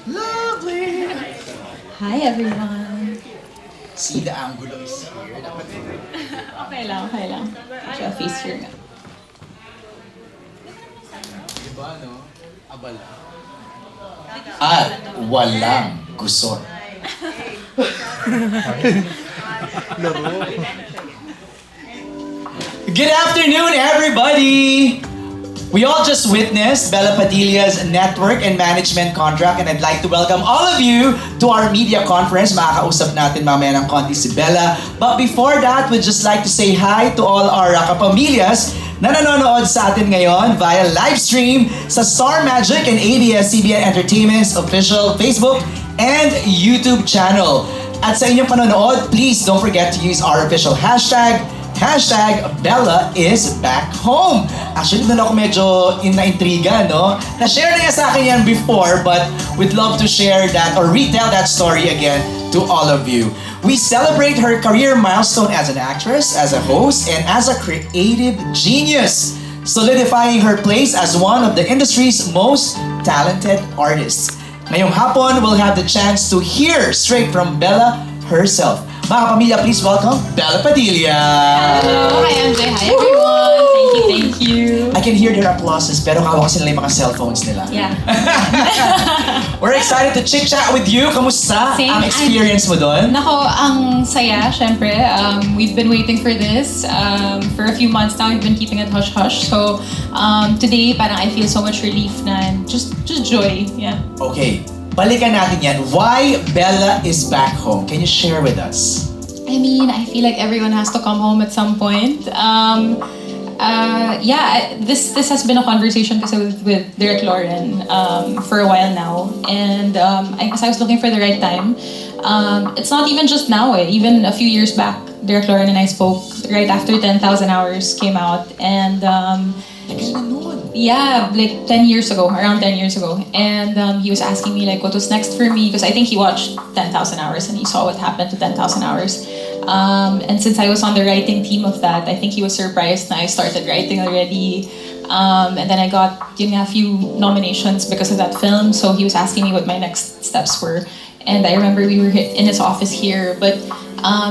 Lovely! Hi everyone! See, the angulo is here. Okay lang. Siya face here nga. Diba, no? Abala. At walang gusot. Good afternoon, everybody! We all just witnessed Bella Padilla's network and management contract, and I'd like to welcome all of you to our media conference. Makakausap natin mamaya ng konti si Bella. But before that, we'd just like to say hi to all our kapamilyas na nanonood sa atin ngayon via live stream sa Star Magic and ABS-CBN Entertainment's official Facebook and YouTube channel. At sa inyong panonood, please don't forget to use our official hashtag Bella is back home. Actually, doon ako medyo na-intriga, no? Na-share na niya sa akin yan before, but we'd love to share that or retell that story again to all of you. We celebrate her career milestone as an actress, as a host, and as a creative genius, solidifying her place as one of the industry's most talented artists. Ngayong hapon, we'll have the chance to hear straight from Bella herself. Mga kapamilya, please welcome Bella Padilla! Hello! Hi MJ! Hi everyone! Thank you! I can hear their applauses, pero hawak kasi nila yung mga cellphones nila. Yeah. We're excited to chit-chat with you. Kamusta Same. ang experience mo doon? Nako, ang saya, syempre. We've been waiting for this. For a few months now, we've been keeping it hush-hush. So, today, parang I feel so much relief na just joy. Yeah. Okay, balikan natin yan. Why Bella is back home? Can you share with us? I mean, I feel like everyone has to come home at some point. This has been a conversation kasi with Derek Lauren for a while now, and I guess I was looking for the right time. It's not even just now. Even a few years back, Derek Lauren and I spoke right after 10,000 Hours came out, and yeah, like 10 years ago, around 10 years ago, and he was asking me like what was next for me because I think he watched 10,000 Hours and he saw what happened to 10,000 Hours. And since I was on the writing team of that, I think he was surprised that I started writing already. And then I got a few nominations because of that film. So he was asking me what my next steps were. And I remember we were in his office here. But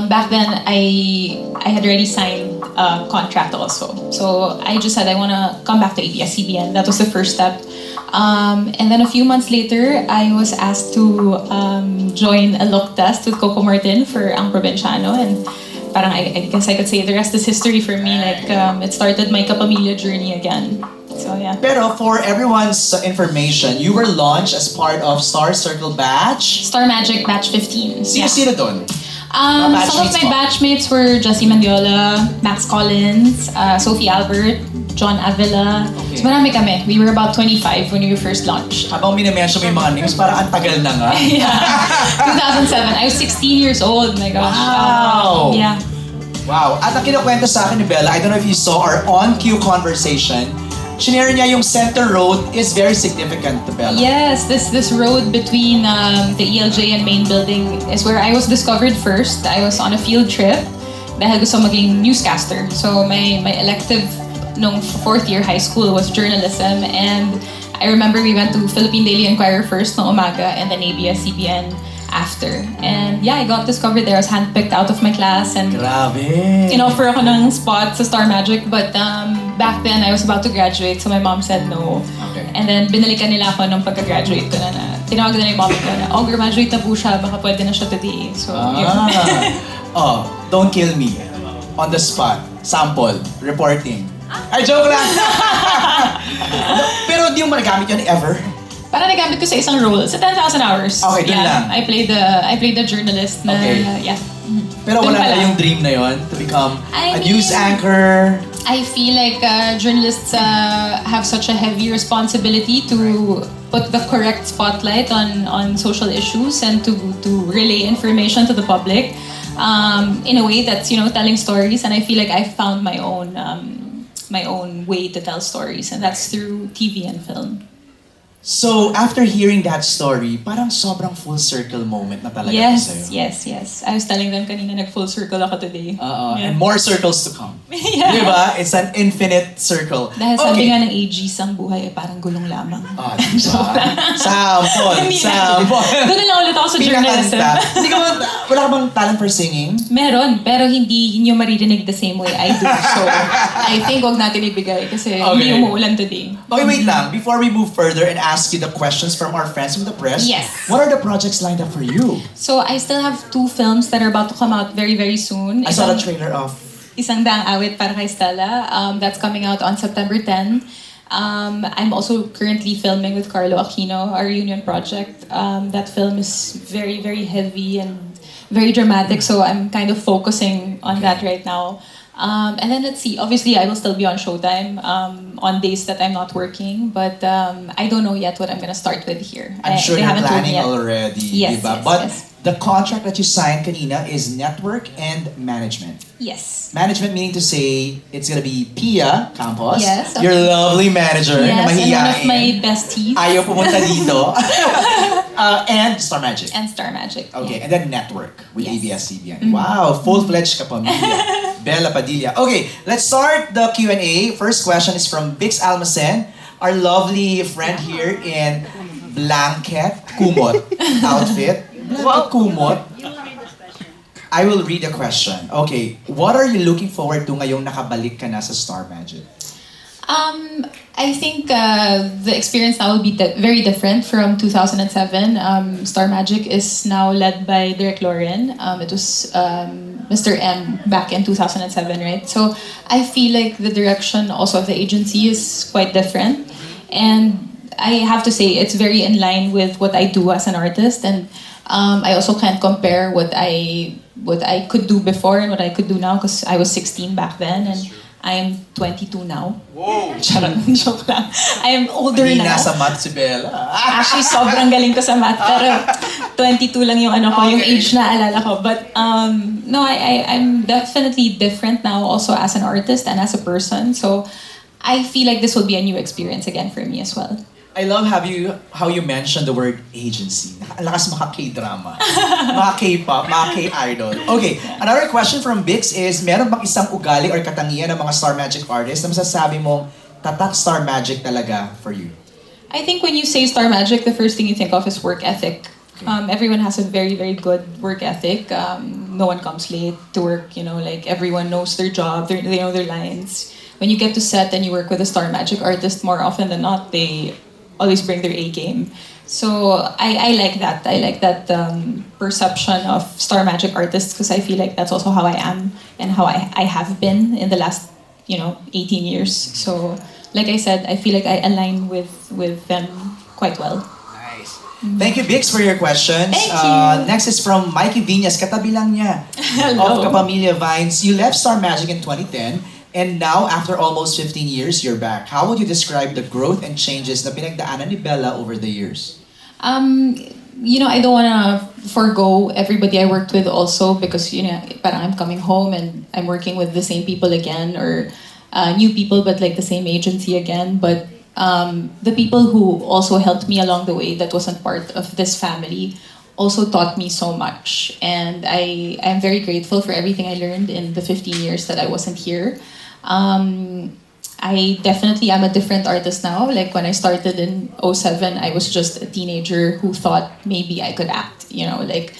back then, I had already signed a contract also. So I just said I want to come back to ABS-CBN. That was the first step. And then a few months later, I was asked to join a look test with Coco Martin for Ang Provinciano, and parang I guess I could say the rest is history for me. Like it started my kapamilya journey again. So yeah. Pero for everyone's information, you were launched as part of Star Circle Batch. Star Magic Batch 15. Sino doon? Some of my batchmates were Jessie Mandiola, Max Collins, Sophie Albert, John Avila. Okay. So marami kami. We were about 25 when we were first launched. Habang minimension mo yung mga names, parang ang tagal na nga. Yeah. 2007. I was 16 years old. My gosh. Wow! Yeah. Wow. At ang kinukwento sa akin ni Bella, I don't know if you saw our on-cue conversation, shinare niya yung Center Road is very significant to Bella. Yes, this road between the ELJ and main building is where I was discovered first. I was on a field trip dahil gusto maging newscaster. So my elective nung fourth year high school was journalism, and I remember we went to Philippine Daily Inquirer first nung umaga and then ABS-CBN after. And yeah, I got discovered there. I was handpicked out of my class and Grabe! inoffer ako ng spot sa Star Magic, but back then I was about to graduate, so my mom said no. Okay. And then binalikan nila ako nung pagka-graduate ko na tinawag na yung mom ko na, graduate na po siya, baka pwede na siya today. So, yun. Oh, don't kill me. On the spot. Sample. Reporting. Ay, joke lang! Pero di mo magagamit yun ever? Parang nagamit ko sa isang role, sa 10,000 Hours. Okay, dun lang. I played the journalist na, Okay. yeah. Pero Dun wala pa na lang. yung dream na yon to become I a news mean, anchor. I feel like journalists have such a heavy responsibility to put the correct spotlight on social issues and to relay information to the public in a way that's telling stories. And I feel like I found my own way to tell stories, and that's through TV and film. So, after hearing that story, parang sobrang full circle moment na talaga to sa'yo. Yes. I was telling them kanina nag-full circle ako today. And more circles to come. Yeah. Diba? It's an infinite circle. Dahil sabi nga ng AGs, ang buhay ay parang gulong lamang. Diba? Sample. Doon na lang ulit ako sa journalism. Hindi ka ba, wala ka bang talent for singing? Meron, pero hindi nyo maririnig the same way I do. So, I think wag natin ibigay kasi hindi umuulan today. Okay, wait lang. Before we move further and ask you the questions from our friends from the press, Yes. what are the projects lined up for you? So, I still have 2 films that are about to come out very, very soon. I saw the trailer of... Isang Daang Awit para kay Stella. That's coming out on September 10. I'm also currently filming with Carlo Aquino, our union project. That film is very, very heavy and very dramatic, so I'm kind of focusing on that right now. And then let's see. Obviously, I will still be on Showtime on days that I'm not working, but I don't know yet what I'm gonna start with here. I'm sure they you're haven't told me planning yet. already, Yes, diba? yes, But yes. the contract that you signed kanina is network and management. Yes. Management meaning to say it's gonna be Pia Campos, Yes, your lovely manager na Yes, and one of mahihain. my besties. Ayaw pumunta dito. And Star Magic. And Star Magic. Okay, yeah. and then network with Yes. ABS-CBN. Wow, full-fledged kapamilya. Bella Padilla. Okay, let's start the Q&A. First question is from Bix Almacen, our lovely friend here in blanket kumot outfit. Blanket kumot. I will read the question. Okay, what are you looking forward to ngayong nakabalik ka na sa Star Magic? I think the experience now will be very different from 2007. Star Magic is now led by Derek Lauren. It was Mr. M back in 2007, right? So I feel like the direction also of the agency is quite different. And I have to say it's very in line with what I do as an artist. And I also can't compare what I could do before and what I could do now because I was 16 back then. And I'm 22 now. Whoa! Charot, joke lang. I am older Mahina now. sa math si Bella. Actually, sobrang galing ko sa math. Pero 22 lang yung ano ko, yung Okay. age na alala ko. But no, I'm definitely different now also as an artist and as a person. So I feel like this will be a new experience again for me as well. I love how you mentioned the word agency. Ang lakas maka K-drama, maka K-pop, maka K-idol. Okay, another question from Bix is, meron bang isang ugali or katangian ng mga Star Magic artists na masasabi mong tatak Star Magic talaga for you? I think when you say Star Magic, the first thing you think of is work ethic. Everyone has a very, very good work ethic. No one comes late to work, like everyone knows their job, they know their lines. When you get to set and you work with a Star Magic artist, more often than not, they always bring their A game. So I like that. I like that perception of Star Magic artists because I feel like that's also how I am and how I have been in the last 18 years. So like I said, I feel like I align with them quite well. Nice. Thank you, Bix, for your questions. Thank you. Next is from Mikey Viñas, katabi lang niya, of Kapamilya Vines. You left Star Magic in 2010. And now, after almost 15 years, you're back. How would you describe the growth and changes na pinagdaanan ni Bella over the years? I don't want to forgo everybody I worked with also because, parang I'm coming home and I'm working with the same people again or new people but like the same agency again. But the people who also helped me along the way that wasn't part of this family also taught me so much. And I am very grateful for everything I learned in the 15 years that I wasn't here. I definitely am a different artist now. Like when I started in 2007, I was just a teenager who thought maybe I could act. Like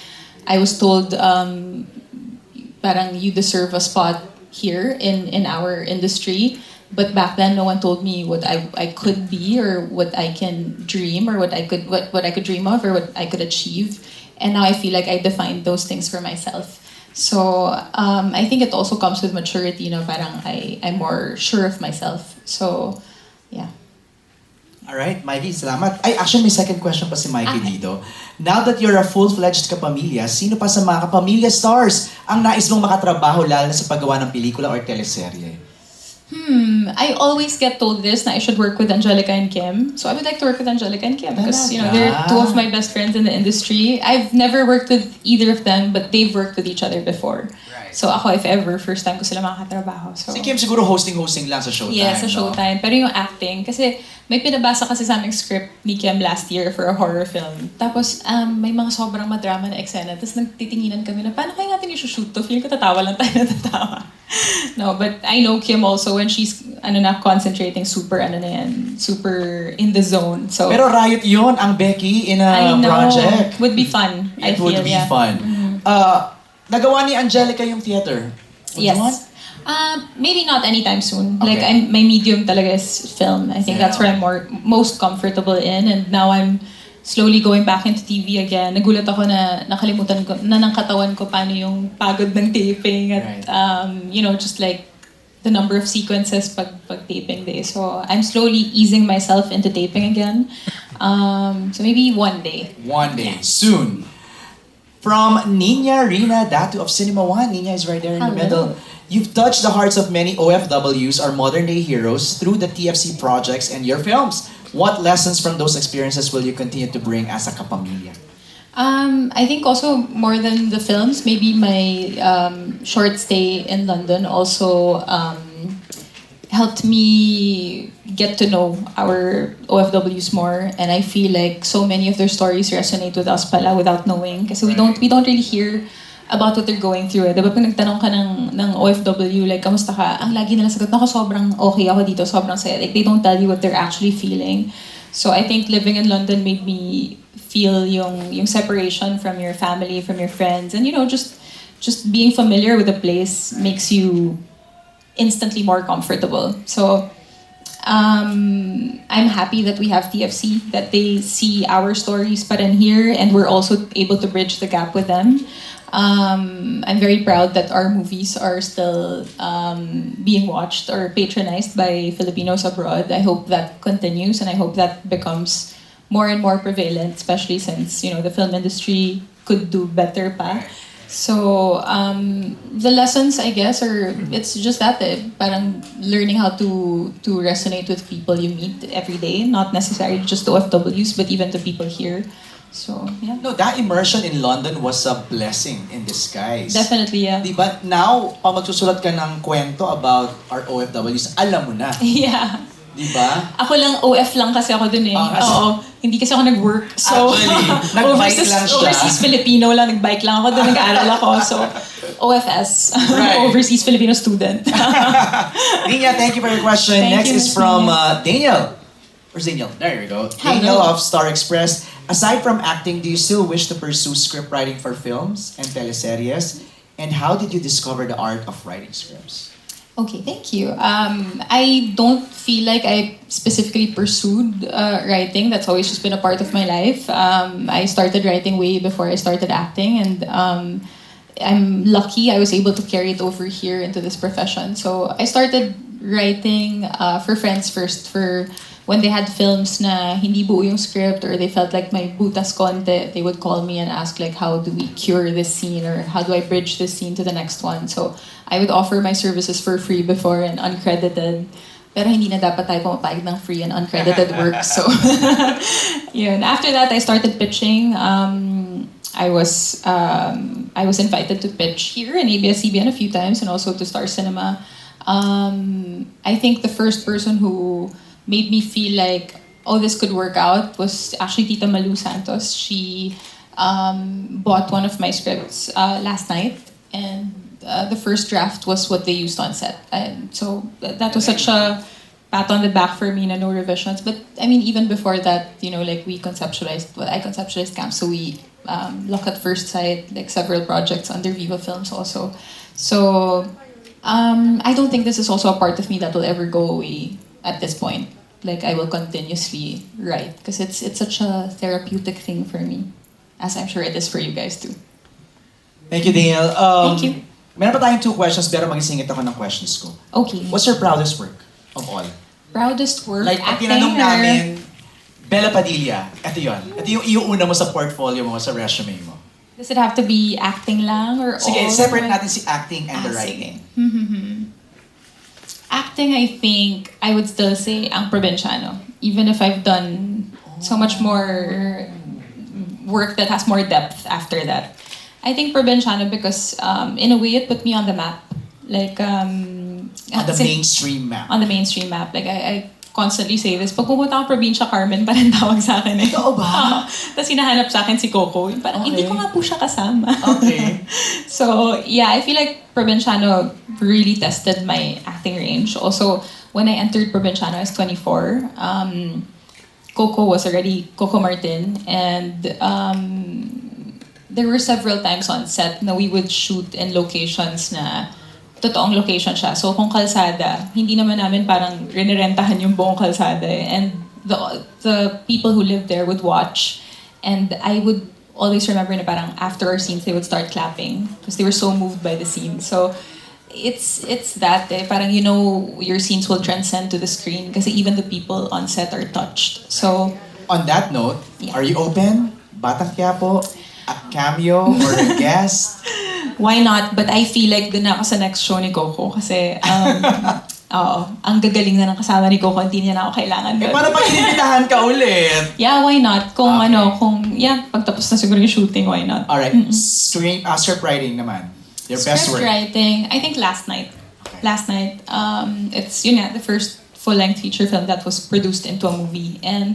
I was told, parang you deserve a spot here in our industry. But back then, no one told me what I could be or what I can dream or what I could dream of or what I could achieve. And now I feel like I defined those things for myself. So I think it also comes with maturity, parang I'm more sure of myself. So, yeah. Alright, Mikey, salamat. Ay, actually, may second question pa si Mikey dito. Now that you're a full-fledged kapamilya, sino pa sa mga kapamilya stars ang nais mong makatrabaho lalo na sa paggawa ng pelikula or teleserye? I always get told this na I should work with Angelica and Kim. So I would like to work with Angelica and Kim because they're two of my best friends in the industry. I've never worked with either of them, but they've worked with each other before. Right. So ako, if ever, first time ko sila makakatrabaho. So, Si Kim siguro hosting lang sa Showtime. yeah, sa no? Showtime. Pero yung acting, kasi may pinabasa kasi sa aming script ni Kim last year for a horror film. Tapos may mga sobrang madrama na eksena. Tapos nagtitinginan kami na, paano kaya natin i-shoot to? Feeling ko tatawa lang tayo na tatawa. No, but I know Kim also when she's concentrating super super in the zone. So Pero riot yun ang Becky in I a know. project. Would be fun. I It feel, would be yeah. fun. Nagawa ni Angelica yung theater. Would you want? Yes. Maybe not anytime soon. Like Okay. my medium talaga is film. I think that's where I'm most comfortable in, and now I'm slowly going back into TV again. Nagulat ako na nakalimutan ko na ng katawan ko paano yung pagod ng taping at just like the number of sequences pag taping day. So I'm slowly easing myself into taping again. So maybe one day. One day, soon. From Nina Rina Datu of Cinema One. Nina is right there in the Hello. middle. You've touched the hearts of many OFWs or modern-day heroes through the TFC projects and your films. What lessons from those experiences will you continue to bring as a kapamilya? I think also more than the films, maybe my short stay in London also helped me get to know our OFWs more, and I feel like so many of their stories resonate with us pala without knowing, kasi we don't really hear about what they're going through. Diba pag nagtanong ka ng OFW, like, kamusta ka? Ang lagi nila sagot, naku, sobrang okay ako dito, sobrang saya. Like, they don't tell you what they're actually feeling. So I think living in London made me feel yung separation from your family, from your friends, and just being familiar with the place makes you instantly more comfortable. So I'm happy that we have TFC, that they see our stories pa rin here, and we're also able to bridge the gap with them. I'm very proud that our movies are still being watched or patronized by Filipinos abroad. I hope that continues, and I hope that becomes more and more prevalent, especially since the film industry could do better pa. So the lessons, I guess, are it's just that parang learning how to resonate with people you meet every day, not necessarily just the OFWs, but even the people here. So yeah, No, that immersion in London was a blessing in disguise. definitely, yeah. Diba? Now, pag magsusulat ka ng kwento about our OFWs, alam mo na. Yeah. Diba? Ako lang, OF lang kasi ako dun eh. kasi- Oo. Hindi kasi ako nag-work. So, Actually, nag-bike lang siya. Overseas Filipino lang, nag-bike lang ako. Doon nag-aaral ako. So, OFS. Right. Overseas Filipino student. Nina, thank you for your question. Thank Next you, is Miss from Nina. Daniel. Where's Daniel? There you go. Hello. Daniel of Star Express. Aside from acting, do you still wish to pursue script writing for films and teleseries? And how did you discover the art of writing scripts? Okay, thank you. I don't feel like I specifically pursued writing. That's always just been a part of my life. I started writing way before I started acting, and I'm lucky I was able to carry it over here into this profession. So I started writing for friends first, for when they had films na hindi buo yung script or they felt like may butas konti, they would call me and ask like, how do we cure this scene or how do I bridge this scene to the next one? So I would offer my services for free before and uncredited. Pero hindi na dapat tayo pumapayag ng free and uncredited work. So yun. After that, I started pitching. I was invited to pitch here in ABS-CBN a few times and also to Star Cinema. I think the first person who made me feel like, oh, this could work out was actually Tita Malu Santos. She bought one of my scripts last night, and the first draft was what they used on set. And so that was such a pat on the back for me, no revisions. But I mean, even before that, like I conceptualized Camp, so we Look at First Sight, like several projects under Viva Films also. So I don't think this is also a part of me that will ever go away at this point. Like I will continuously write because it's such a therapeutic thing for me, as I'm sure it is for you guys too. Thank you, Daniel. Thank you. Meron pa tayong 2 questions pero mag-isingit ako ng questions ko. Okay. What's your proudest work of all? Proudest work? Like, pag acting tinanong or- namin, Bella Padilla, ito yun. Ito yung iuuna mo sa portfolio mo, sa resume mo. Does it have to be acting lang or Sige, all? separate natin si acting and the Ah, writing. sige. Acting, I think, I would still say ang probinsyano. Even if I've done so much more work that has more depth after that. I think Provinciano because in a way it put me on the map. Like On the kasi- mainstream map. on the mainstream map. Like I constantly say this. Pag pumunta akong probinsya, Carmen pa rin tawag sa akin eh. Oo ba? Tapos hinahanap sa akin si Coco. Parang Okay. hindi ko nga po siya kasama. Okay. So yeah, I feel like Provinciano really tested my acting range. Also, when I entered Provinciano, I was 24. Coco Martin, and there were several times on set na we would shoot in locations na totoong location siya. So kung kalsada, hindi naman namin parang rinirentahan yung buong kalsada eh. And the people who lived there would watch, and I would always remember na parang after our scenes they would start clapping because they were so moved by the scene. So it's that eh, parang you know your scenes will transcend to the screen kasi even the people on set are touched. So On that note, Yeah. are you open? Batang Quiapo, a cameo or a guest? why not? But I feel like dun na ako sa next show ni Coco kasi oo, ang gagaling na ng kasama ni Coco, hindi niya na ako kailangan Eh, doon. paano pag inibitahan ka ulit? Yeah, why not? Kung Okay. pagtapos na siguro yung shooting, why not? Alright, script writing naman. Your best Script work. writing, I think last night. Last night, it's the first full-length feature film that was produced into a movie. And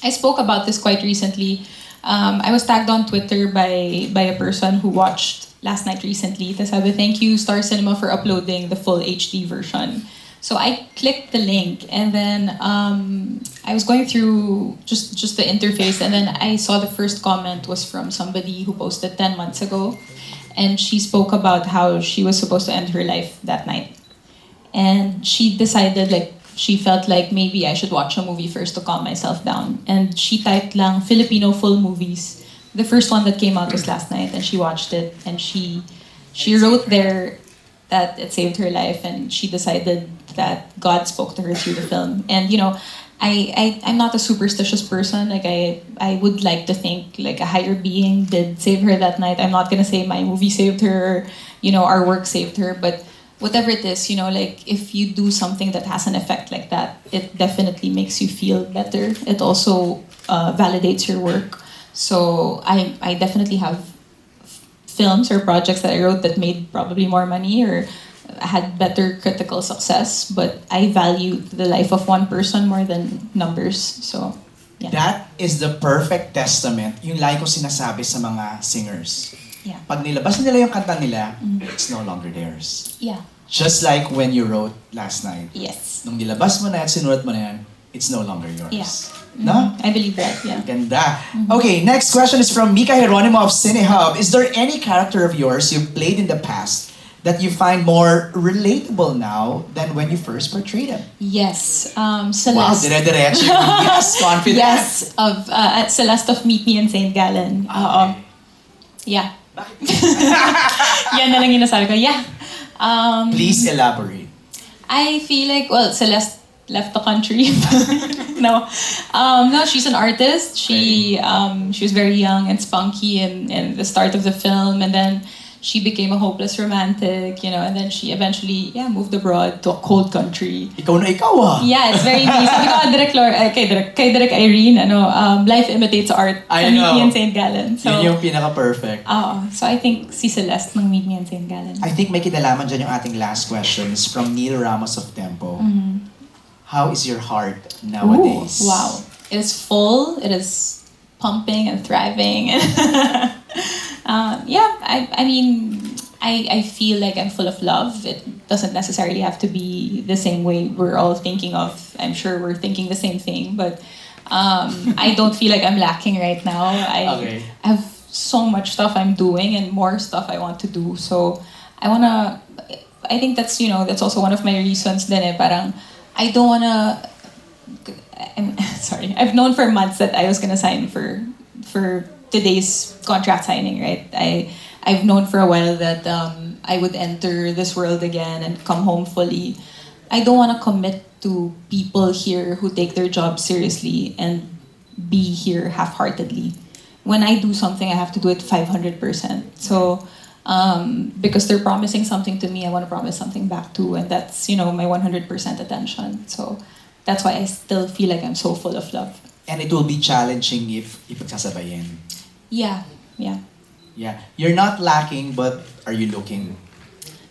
I spoke about this quite recently. I was tagged on Twitter by a person who watched last night recently. They said, "Thank you, Star Cinema, for uploading the full HD version." So I clicked the link, and then I was going through just the interface, and then I saw the first comment was from somebody who posted 10 months ago, and she spoke about how she was supposed to end her life that night, and she decided she felt like maybe I should watch a movie first to calm myself down, and she typed lang Filipino full movies. The first one that came out was last night, and she watched it, and she wrote there that it saved her life, and she decided that God spoke to her through the film. And I'm not a superstitious person. Like I would like to think like a higher being did save her that night. I'm not gonna say my movie saved her, our work saved her, but whatever it is, like if you do something that has an effect like that, it definitely makes you feel better. It also validates your work. So I definitely have films or projects that I wrote that made probably more money or had better critical success, but I value the life of one person more than numbers. So yeah. That is the perfect testament. Yung like ko sinasabi sa mga singers. Yeah. Pag nilabas nila yung kanta nila, it's no longer theirs. Yeah. Just like when you wrote last night. Yes. Nung nilabas mo na at sinulat mo na yan, it's no longer yours. Yeah. No? I believe that. Yeah. Ganda. Okay, next question is from Mika Geronimo of CineHub. Is there any character of yours you've played in the past that you find more relatable now than when you first portrayed him? Yes. Wow, Celeste. dire-diretso. Yes, confident. Yes, of Celeste of Meet Me in St. Gallen. Oo. Yeah. Yan na lang yung nasabi ko. Yeah. Please elaborate. I feel like, Celeste left the country. No. No, she's an artist. She was very young and spunky in the start of the film, and then she became a hopeless romantic, and then she eventually, moved abroad to a cold country. Ikaw na ikaw ah. Yeah, it's very me. Sabi ko, kay Direk Irene, life imitates art. I sa Meet Me know. in St. Gallen. So, Yun yung pinaka-perfect. so I think si Celeste ng Meet Me in St. Gallen. I think may kinalaman dyan yung ating last question is from Neil Ramos of Tempo. How is your heart nowadays? Ooh, wow. It is full. It is pumping and thriving. I feel like I'm full of love. It doesn't necessarily have to be the same way we're all thinking of. I'm sure we're thinking the same thing, but I don't feel like I'm lacking right now. Okay. I have so much stuff I'm doing and more stuff I want to do. So I think that's also one of my reasons din parang I don't wanna. I'm sorry. I've known for months that I was gonna sign for today's contract signing. Right. I've known for a while that I would enter this world again and come home fully. I don't wanna commit to people here who take their job seriously and be here half-heartedly. When I do something, I have to do it 500%. So. Because they're promising something to me, I want to promise something back too, and that's my 100% attention. So that's why I still feel like I'm so full of love. And it will be challenging if ipagsasabayin. Yeah. Yeah. You're not lacking, but are you looking?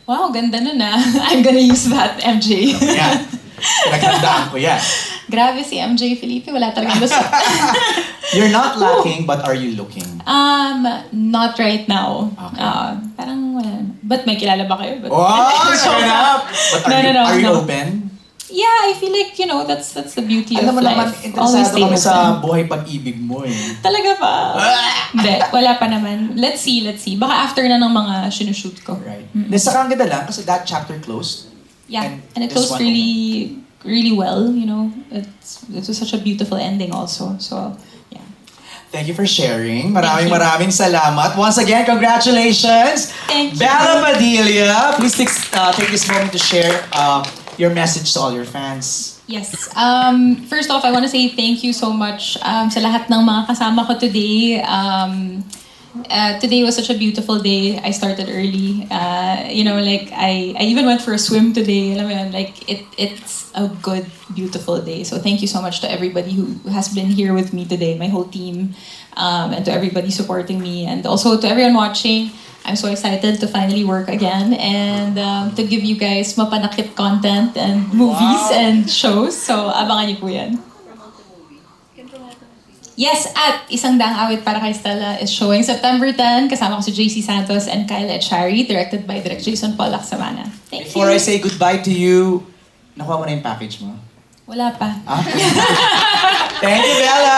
Wow, ganda nun ah. I'm gonna use that, MJ. Yeah. Pinaghandaan ko yan. Grabe si MJ Felipe, wala talagang gusto. You're not lacking, but are you looking? Not right now. Okay. Parang wala. But may kilala ba kayo? But, Oh, naganap! But are you open? Yeah, I feel like, that's the beauty Alam mo of naman, life. Always interesado stay kami open. sa buhay pag-ibig mo eh. Talaga ba? Hindi, wala pa naman. Let's see. Baka after na ng mga sinushoot ko. Right. Nasa kang ganda lang kasi that chapter closed. Yeah, and it this closed one really well, It was such a beautiful ending also. So, yeah. Thank you for sharing. Thank you. Maraming salamat. Once again, congratulations. Thank you. Bella Padilla, please take this moment to share your message to all your fans. Yes. First off, I want to say thank you so much sa lahat ng mga kasama ko today. Today was such a beautiful day. I started early. I even went for a swim today. Alam mo yun, it's a good, beautiful day. So thank you so much to everybody who has been here with me today, my whole team, and to everybody supporting me, and also to everyone watching. I'm so excited to finally work again and to give you guys mapanakit content and movies and shows. So abangan niyo po yan. Yes, at Isang Daang Awit Para Kay Stella is showing September 10. Kasama ko si JC Santos and Kyle Echari, directed by Direk Jason Paul Laksamana. Thank Before I you. say goodbye to you, nakuha mo na yung package mo? Wala pa. Ah? Thank you, Bella!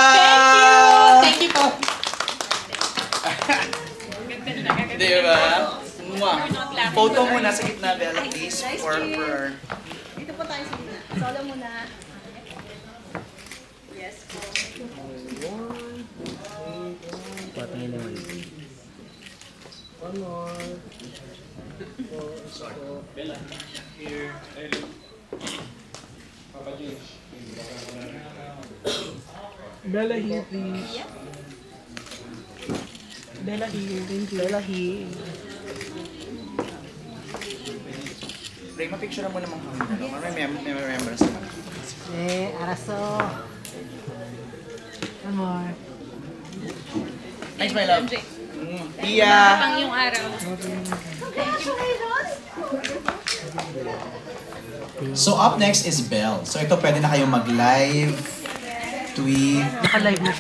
Thank you po. Diba? Photo muna sa gitna, Bella, please. For Dito po tayo sa solo muna. Yes po. Bella here, please. Bella here, thank you. Bella here. Ray, mapicture mo naman kami. May remembrance naman. Araso. One more. Thanks, my love. Pia! Pang yung araw. So up next is Belle. So ito pwede na kayong mag-live, tweet, Naka-live na